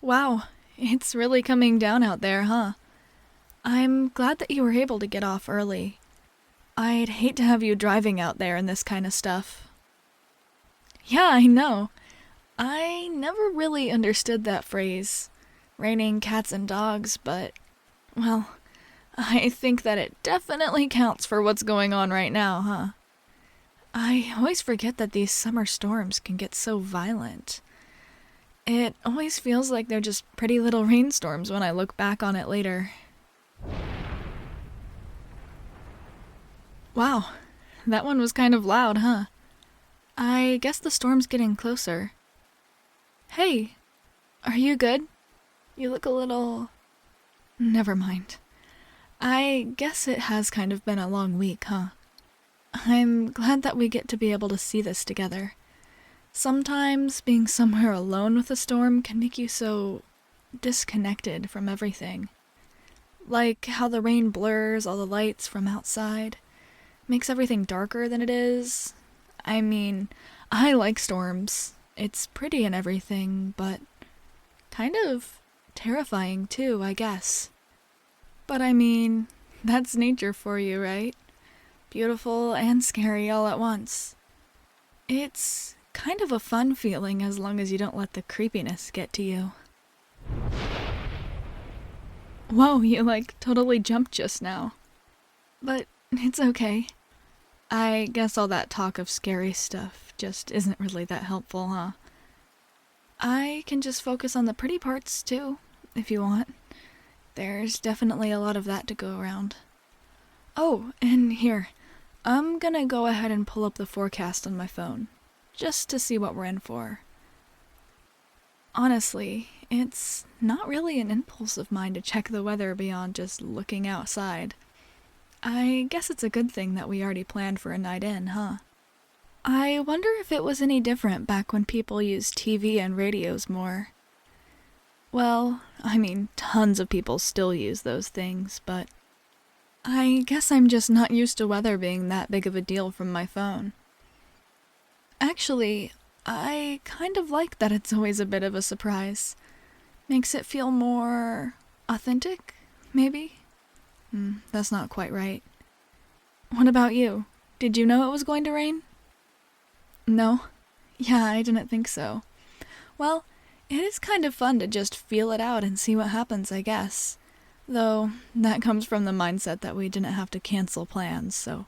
Wow, it's really coming down out there, huh? I'm glad that you were able to get off early. I'd hate to have you driving out there in this kind of stuff. Yeah, I know. I never really understood that phrase, raining cats and dogs, but, well, I think that it definitely counts for what's going on right now, huh? I always forget that these summer storms can get so violent. It always feels like they're just pretty little rainstorms when I look back on it later. Wow, that one was kind of loud, huh? I guess the storm's getting closer. Hey, are you good? You look a little... Never mind. I guess it has kind of been a long week, huh? I'm glad that we get to be able to see this together. Sometimes being somewhere alone with a storm can make you so disconnected from everything. Like how the rain blurs all the lights from outside, makes everything darker than it is. I mean, I like storms. It's pretty and everything, but kind of terrifying too, I guess. But I mean, that's nature for you, right? Beautiful and scary all at once. It's kind of a fun feeling as long as you don't let the creepiness get to you. Whoa, you totally jumped just now. But it's okay. I guess all that talk of scary stuff just isn't really that helpful, huh? I can just focus on the pretty parts too, if you want. There's definitely a lot of that to go around. Oh, and here, I'm gonna go ahead and pull up the forecast on my phone, just to see what we're in for. Honestly, it's not really an impulse of mine to check the weather beyond just looking outside. I guess it's a good thing that we already planned for a night in, huh? I wonder if it was any different back when people used TV and radios more. Well, I mean, tons of people still use those things, but I guess I'm just not used to weather being that big of a deal from my phone. Actually, I kind of like that it's always a bit of a surprise. Makes it feel more authentic, maybe? That's not quite right. What about you? Did you know it was going to rain? No? Yeah, I didn't think so. Well, it is kind of fun to just feel it out and see what happens, I guess. Though, that comes from the mindset that we didn't have to cancel plans, so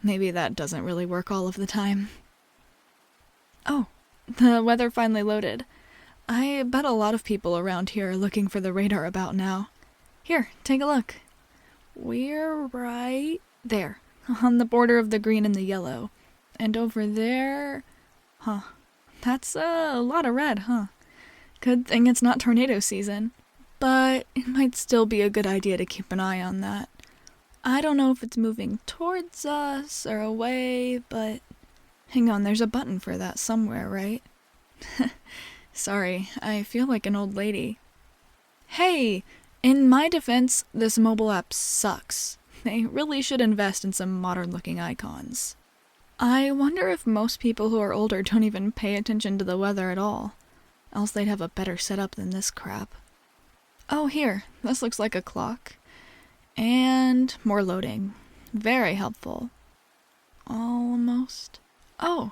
maybe that doesn't really work all of the time. Oh, the weather finally loaded. I bet a lot of people around here are looking for the radar about now. Here, take a look. We're right there, on the border of the green and the yellow. And over there... That's a lot of red, huh? Good thing it's not tornado season. But it might still be a good idea to keep an eye on that. I don't know if it's moving towards us or away, but... Hang on, there's a button for that somewhere, right? Sorry, I feel like an old lady. Hey! In my defense, this mobile app sucks. They really should invest in some modern-looking icons. I wonder if most people who are older don't even pay attention to the weather at all. Else they'd have a better setup than this crap. Oh, here. This looks like a clock. And more loading. Very helpful. Almost. Oh.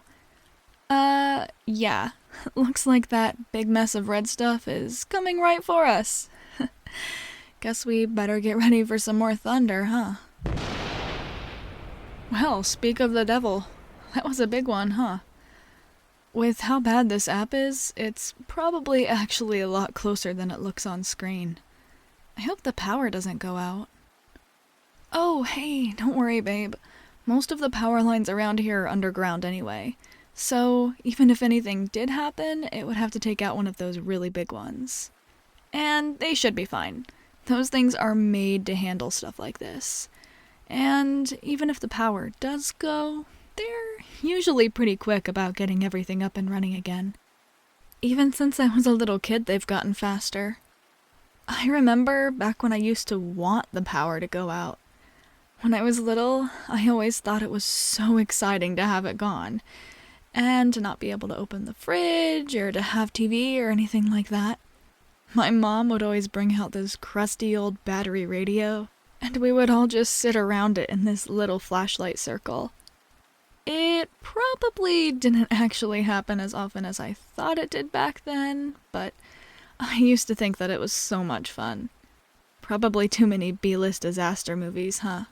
Yeah. Looks like that big mess of red stuff is coming right for us. Guess we better get ready for some more thunder, huh? Well, speak of the devil. That was a big one, huh? With how bad this app is, it's probably actually a lot closer than it looks on screen. I hope the power doesn't go out. Oh, hey, don't worry, babe. Most of the power lines around here are underground anyway. So, even if anything did happen, it would have to take out one of those really big ones. And they should be fine. Those things are made to handle stuff like this. And even if the power does go, they're usually pretty quick about getting everything up and running again. Even since I was a little kid, they've gotten faster. I remember back when I used to want the power to go out. When I was little, I always thought it was so exciting to have it gone, and to not be able to open the fridge or to have TV or anything like that. My mom would always bring out this crusty old battery radio, and we would all just sit around it in this little flashlight circle. It probably didn't actually happen as often as I thought it did back then, but I used to think that it was so much fun. Probably too many B-list disaster movies, huh?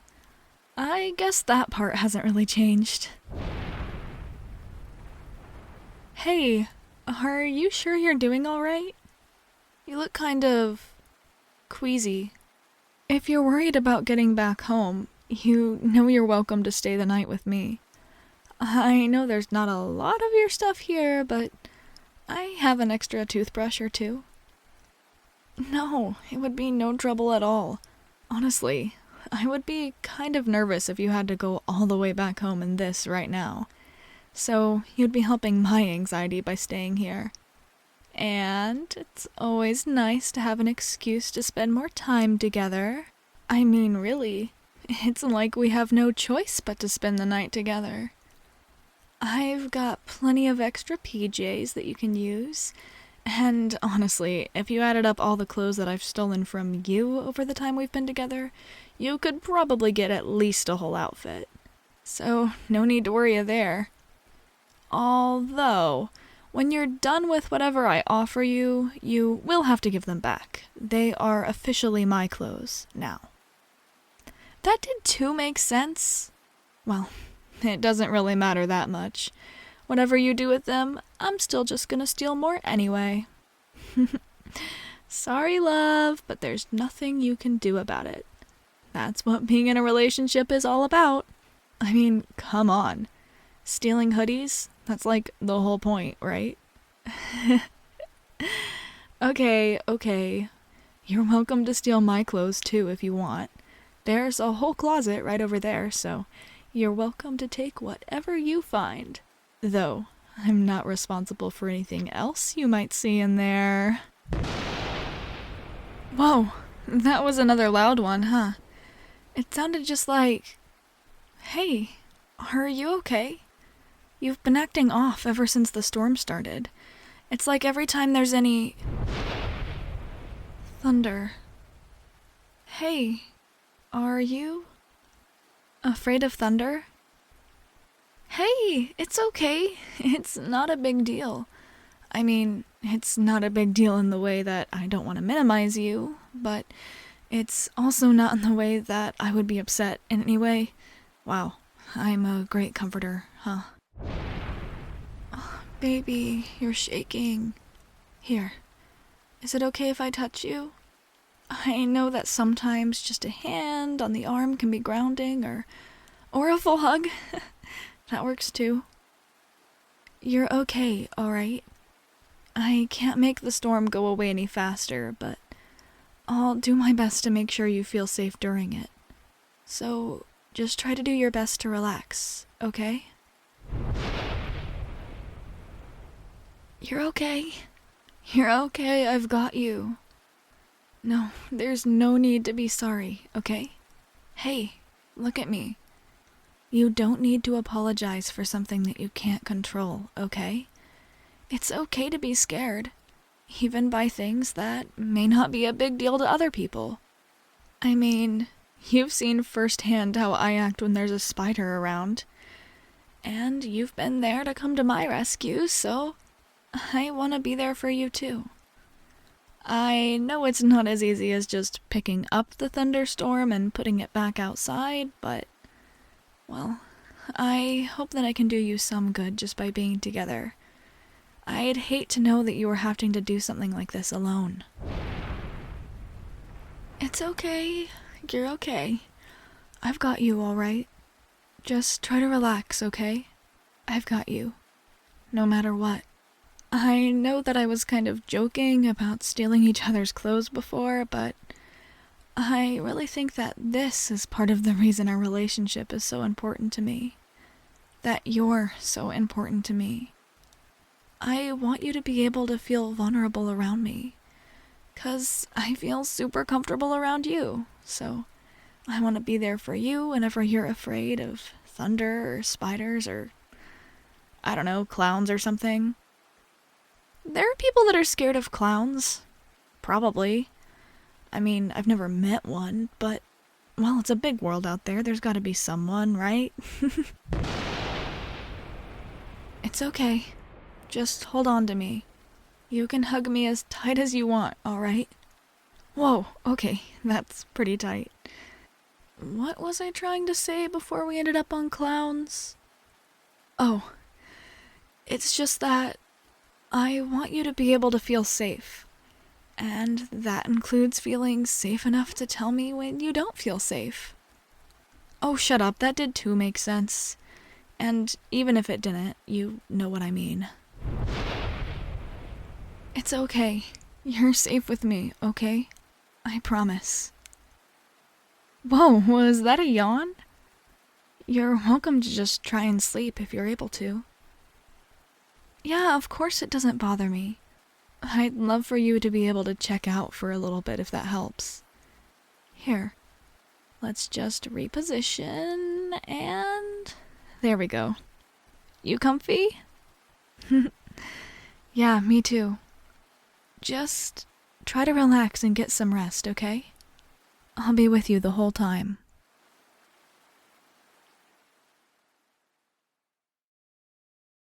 I guess that part hasn't really changed. Hey, are you sure you're doing alright? You look kind of queasy. If you're worried about getting back home, you know you're welcome to stay the night with me. I know there's not a lot of your stuff here, but I have an extra toothbrush or two. No, it would be no trouble at all. Honestly, I would be kind of nervous if you had to go all the way back home in this right now. So you'd be helping my anxiety by staying here. And it's always nice to have an excuse to spend more time together. I mean, really, it's like we have no choice but to spend the night together. I've got plenty of extra PJs that you can use. And honestly, if you added up all the clothes that I've stolen from you over the time we've been together, you could probably get at least a whole outfit. So, no need to worry there. Although, when you're done with whatever I offer you, you will have to give them back. They are officially my clothes now. That did too make sense. Well, it doesn't really matter that much. Whatever you do with them, I'm still just gonna steal more anyway. Sorry, love, but there's nothing you can do about it. That's what being in a relationship is all about. I mean, come on. Stealing hoodies? That's like the whole point, right? Okay. You're welcome to steal my clothes too if you want. There's a whole closet right over there, so you're welcome to take whatever you find. Though, I'm not responsible for anything else you might see in there. Whoa, that was another loud one, huh? It sounded just like... Hey, are you okay? You've been acting off ever since the storm started. It's like every time there's any... thunder. Hey, are you... afraid of thunder? Hey, it's okay. It's not a big deal. I mean, it's not a big deal in the way that I don't want to minimize you, but it's also not in the way that I would be upset in any way. Wow, I'm a great comforter, huh? Oh, baby, you're shaking. Here, is it okay if I touch you? I know that sometimes just a hand on the arm can be grounding, or a full hug. That works too. You're okay, alright? I can't make the storm go away any faster, but I'll do my best to make sure you feel safe during it. So, just try to do your best to relax, okay? You're okay. You're okay, I've got you. No, there's no need to be sorry, okay? Hey, look at me. You don't need to apologize for something that you can't control, okay? It's okay to be scared, even by things that may not be a big deal to other people. I mean, you've seen firsthand how I act when there's a spider around. And you've been there to come to my rescue, so I want to be there for you too. I know it's not as easy as just picking up the thunderstorm and putting it back outside, but... well, I hope that I can do you some good just by being together. I'd hate to know that you were having to do something like this alone. It's okay. You're okay. I've got you, alright? Just try to relax, okay? I've got you. No matter what. I know that I was kind of joking about stealing each other's clothes before, but... I really think that this is part of the reason our relationship is so important to me. That you're so important to me. I want you to be able to feel vulnerable around me. 'Cause I feel super comfortable around you, so I want to be there for you whenever you're afraid of thunder or spiders or, I don't know, clowns or something. There are people that are scared of clowns. Probably. I mean, I've never met one, but, well, it's a big world out there. There's gotta be someone, right? It's okay. Just hold on to me. You can hug me as tight as you want, alright? Whoa, okay, that's pretty tight. What was I trying to say before we ended up on clowns? Oh, it's just that I want you to be able to feel safe. And that includes feeling safe enough to tell me when you don't feel safe. Oh, shut up, that did too make sense. And even if it didn't, you know what I mean. It's okay. You're safe with me, okay? I promise. Whoa, was that a yawn? You're welcome to just try and sleep if you're able to. Yeah, of course it doesn't bother me. I'd love for you to be able to check out for a little bit if that helps. Here, let's just reposition and... there we go. You comfy? Yeah, me too. Just try to relax and get some rest, okay? I'll be with you the whole time.